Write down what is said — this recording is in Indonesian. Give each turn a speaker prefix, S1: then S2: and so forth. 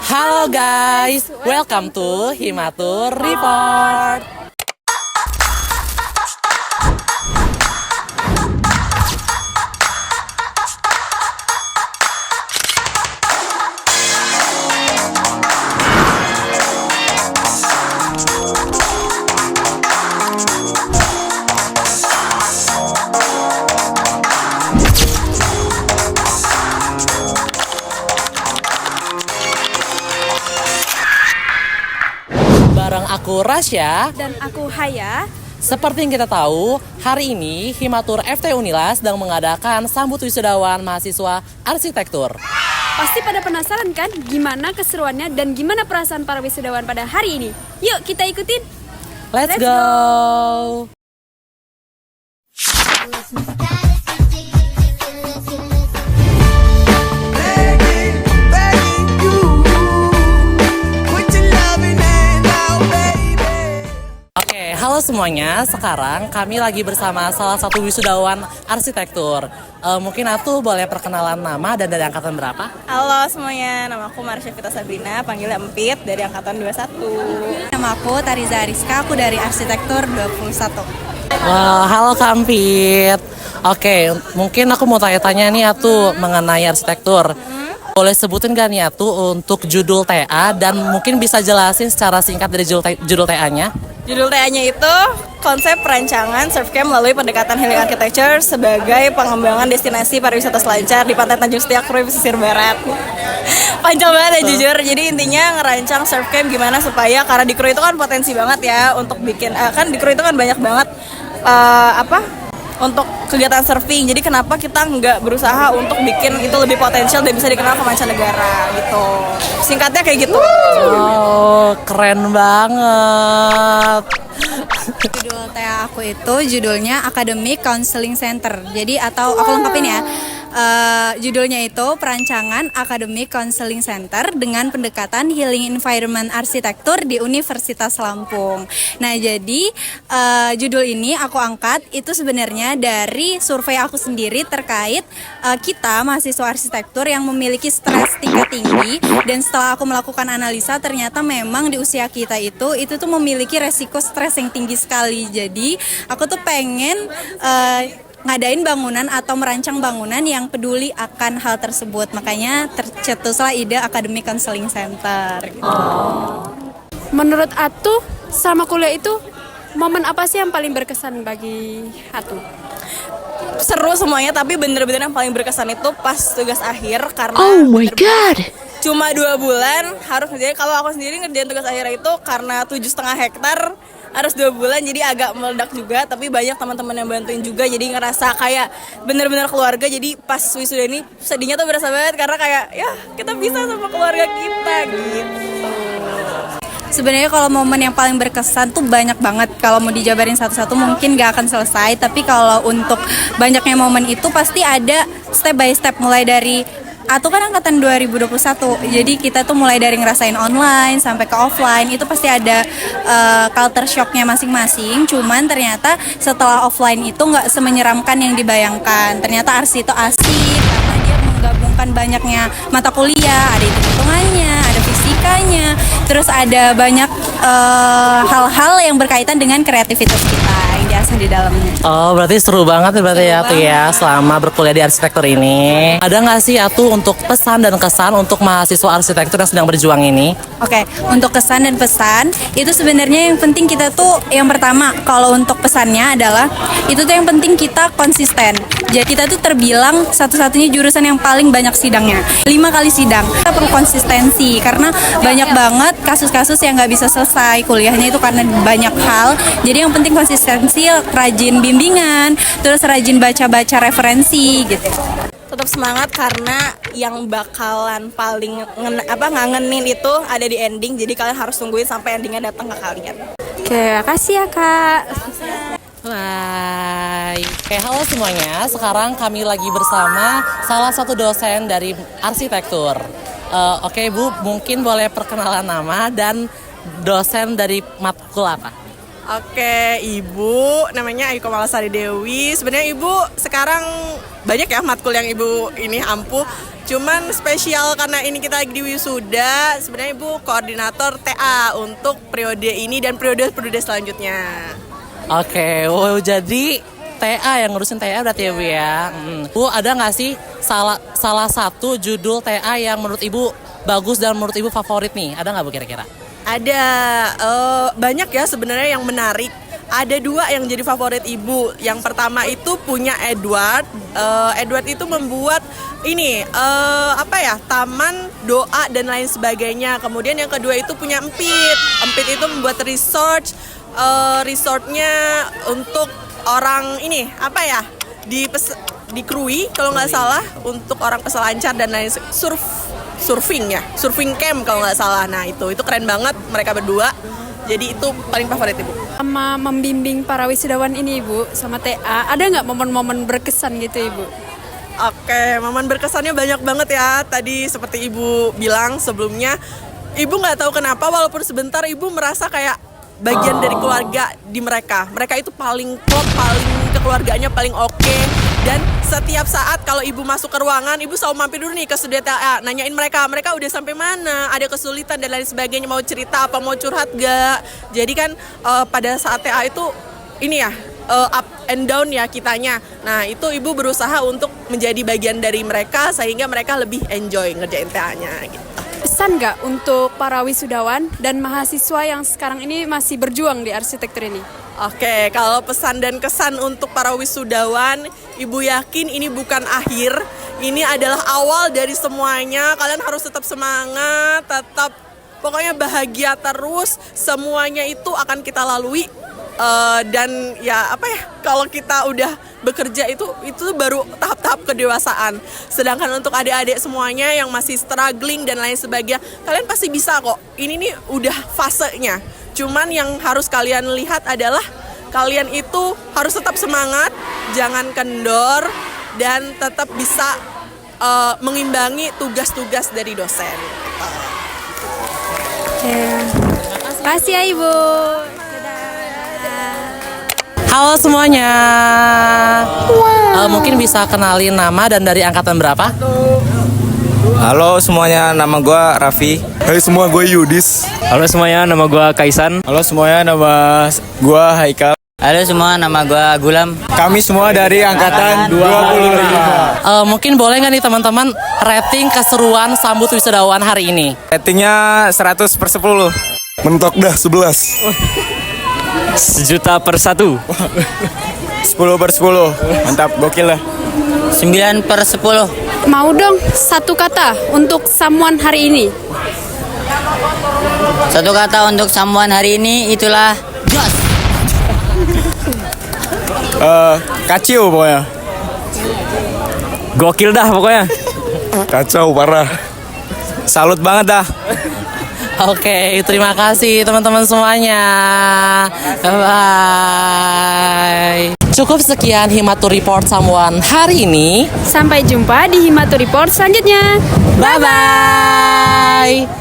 S1: Halo guys, welcome to Himatur Report. Bareng aku Rasya
S2: Dan aku Haya.
S1: Seperti yang kita tahu, hari ini Himatur FT Unila sedang mengadakan sambut wisudawan mahasiswa arsitektur.
S2: Pasti pada penasaran kan gimana keseruannya dan gimana perasaan para wisudawan pada hari ini? Yuk kita ikutin.
S1: Let's
S2: Let's
S1: go. Oke, halo semuanya. Sekarang kami lagi bersama salah satu wisudawan arsitektur. Mungkin Atu boleh perkenalan nama dan dari angkatan berapa?
S3: Halo semuanya, nama aku Marsha Vita Sabrina, panggilnya Empit dari angkatan 21.
S4: Nama aku Tariza Ariska, aku dari arsitektur 21.
S1: Wah, halo Kampit. Oke, mungkin aku mau tanya-tanya nih Atu mengenai arsitektur. Boleh sebutin gak nih Atu untuk judul TA dan mungkin bisa jelasin secara singkat dari judul TA-nya?
S3: Judul TA-nya itu konsep perancangan Surfcamp melalui pendekatan healing architecture sebagai pengembangan destinasi pariwisata selancar di Pantai Tanjung Setia Krui pesisir barat. Panjang banget ya jujur. Jadi intinya ngerancang Surfcamp gimana supaya karena di Krui itu kan potensi banget ya untuk bikin kan di Krui itu kan banyak banget untuk kegiatan surfing. Jadi kenapa kita nggak berusaha untuk bikin itu lebih potensial dan bisa dikenal ke mancanegara gitu. Singkatnya kayak gitu.
S1: Oh, keren banget.
S4: Judul TA aku itu judulnya Academic Counseling Center. Jadi atau aku lengkapin ya. Judulnya itu Perancangan Academic Counseling Center dengan pendekatan Healing Environment Arsitektur di Universitas Lampung. Nah, jadi judul ini aku angkat itu sebenarnya dari survei aku sendiri terkait kita mahasiswa arsitektur yang memiliki stres tingkat tinggi, dan setelah aku melakukan analisa ternyata memang di usia kita itu tuh memiliki resiko stres yang tinggi sekali. Jadi aku tuh pengen ngadain bangunan atau merancang bangunan yang peduli akan hal tersebut. Makanya tercetuslah ide Academic Counseling Center gitu.
S2: Menurut Atu, sama kuliah itu momen apa sih yang paling berkesan bagi Atu?
S3: Seru semuanya, tapi bener-bener yang paling berkesan itu pas tugas akhir karena cuma 2 bulan harus ngerjain. Kalau aku sendiri ngerjain tugas akhir itu karena 7,5 hektar harus 2 bulan, jadi agak meledak juga. Tapi banyak teman-teman yang bantuin juga, jadi ngerasa kayak bener-bener keluarga. Jadi pas wisuda ini sedihnya tuh berasa banget karena kayak ya kita bisa sama keluarga kita gitu.
S4: Sebenarnya kalau momen yang paling berkesan tuh banyak banget. Kalau mau dijabarin satu-satu mungkin gak akan selesai. Tapi kalau untuk banyaknya momen itu pasti ada step by step, mulai dari Atu kan angkatan 2021, jadi kita tuh mulai dari ngerasain online sampai ke offline, itu pasti ada culture shocknya masing-masing. Cuman ternyata setelah offline itu nggak semenyeramkan yang dibayangkan. Ternyata arsi itu asik karena dia menggabungkan banyaknya mata kuliah, ada hitung-hitungannya, ada fisikanya, terus ada banyak hal-hal yang berkaitan dengan kreativitas kita yang diasah di dalamnya.
S1: Oh, berarti seru banget berarti ya Atu ya selama berkuliah di arsitektur ini. Ada nggak sih Atu untuk pesan dan kesan untuk mahasiswa arsitektur yang sedang berjuang ini?
S4: Oke, untuk kesan dan pesan itu sebenarnya yang penting kita tuh yang pertama, kalau untuk pesannya adalah itu tuh yang penting kita konsisten. Jadi kita tuh terbilang satu-satunya jurusan yang paling banyak sidangnya, 5 kali sidang. Kita perlu konsistensi karena banyak banget kasus-kasus yang nggak bisa selesai kuliahnya itu karena banyak hal. Jadi yang penting konsistensi, rajin bimbingan, terus rajin baca-baca referensi gitu.
S3: Tetap semangat karena yang bakalan paling ngangenin itu ada di ending. Jadi kalian harus tungguin sampai endingnya datang ke kalian.
S2: Oke, makasih ya Kak.
S1: Hai. Oke, halo semuanya. Sekarang kami lagi bersama salah satu dosen dari arsitektur. Oke Bu, mungkin boleh perkenalan nama dan dosen dari matkul apa?
S5: Oke, Ibu namanya Ayu Kamalasari Dewi. Sebenarnya Ibu sekarang banyak ya matkul yang Ibu ini ampuh. Cuman spesial karena ini kita lagi di wisuda, sebenarnya Ibu koordinator TA untuk periode ini dan periode-periode selanjutnya.
S1: Oke, wow, jadi TA yang ngurusin TA berarti ya Bu ya. Bu, ada nggak sih salah satu judul TA yang menurut Ibu bagus dan menurut Ibu favorit nih? Ada nggak Bu kira-kira?
S5: Ada banyak ya sebenarnya yang menarik. Ada 2 yang jadi favorit Ibu. Yang pertama itu punya Edward. Edward itu membuat ini taman doa dan lain sebagainya. Kemudian yang kedua itu punya Empit. Empit itu membuat resortnya untuk orang ini di Krui kalau nggak salah, untuk orang peselancar dan lain surfing camp kalau nggak salah. Nah itu keren banget mereka berdua. Jadi itu paling favorit Ibu.
S2: Sama membimbing para wisudawan ini Ibu, sama TA, ada nggak momen-momen berkesan gitu Ibu?
S5: Oke, momen berkesannya banyak banget ya. Tadi seperti Ibu bilang sebelumnya, Ibu nggak tahu kenapa walaupun sebentar Ibu merasa kayak bagian dari keluarga di mereka. Mereka itu paling klop, paling kekeluargaannya paling oke. Dan setiap saat kalau Ibu masuk ke ruangan, Ibu selalu mampir dulu nih ke studio TA, nanyain mereka udah sampai mana, ada kesulitan dan lain sebagainya, mau cerita apa, mau curhat gak. Jadi kan pada saat TA itu ini ya, up and down ya kitanya. Nah itu Ibu berusaha untuk menjadi bagian dari mereka sehingga mereka lebih enjoy ngerjain TA-nya gitu.
S2: Pesan nggak untuk para wisudawan dan mahasiswa yang sekarang ini masih berjuang di arsitektur ini?
S5: Oke, kalau pesan dan kesan untuk para wisudawan, Ibu yakin ini bukan akhir, ini adalah awal dari semuanya. Kalian harus tetap semangat, tetap pokoknya bahagia terus. Semuanya itu akan kita lalui. Dan ya kalau kita udah bekerja itu baru tahap-tahap kedewasaan. Sedangkan untuk adik-adik semuanya yang masih struggling dan lain sebagainya, kalian pasti bisa kok. Ini nih udah fasenya. Cuman yang harus kalian lihat adalah kalian itu harus tetap semangat, jangan kendor, dan tetap bisa mengimbangi tugas-tugas dari dosen.
S2: Terima kasih ya Ibu.
S1: Halo semuanya. Mungkin bisa kenalin nama dan dari angkatan berapa?
S6: Halo semuanya, nama gue Raffi.
S7: Hai semua, gue Yudis.
S8: Halo semuanya, nama gue Kaisan.
S7: Halo semuanya, nama gue Haikal.
S9: Halo semua, nama gue Gulam.
S7: Kami semua dari angkatan 25.
S1: Mungkin boleh nggak nih teman-teman rating keseruan sambut wisudawan hari ini?
S6: Ratingnya 100/10.
S7: Mentok dah 11.
S8: 1.000.000/1.
S6: 10/10. Mantap, gokil lah.
S9: 9/10.
S2: Mau dong satu kata untuk samuan hari ini.
S9: Satu kata untuk samuan hari ini itulah gas.
S6: Kacau pokoknya.
S8: Gokil dah pokoknya.
S7: Kacau parah.
S6: Salut banget dah.
S1: Oke, terima kasih teman-teman semuanya. Bye-bye. Cukup sekian Himatu Report Samuan hari ini.
S2: Sampai jumpa di Himatu Report selanjutnya.
S1: Bye-bye.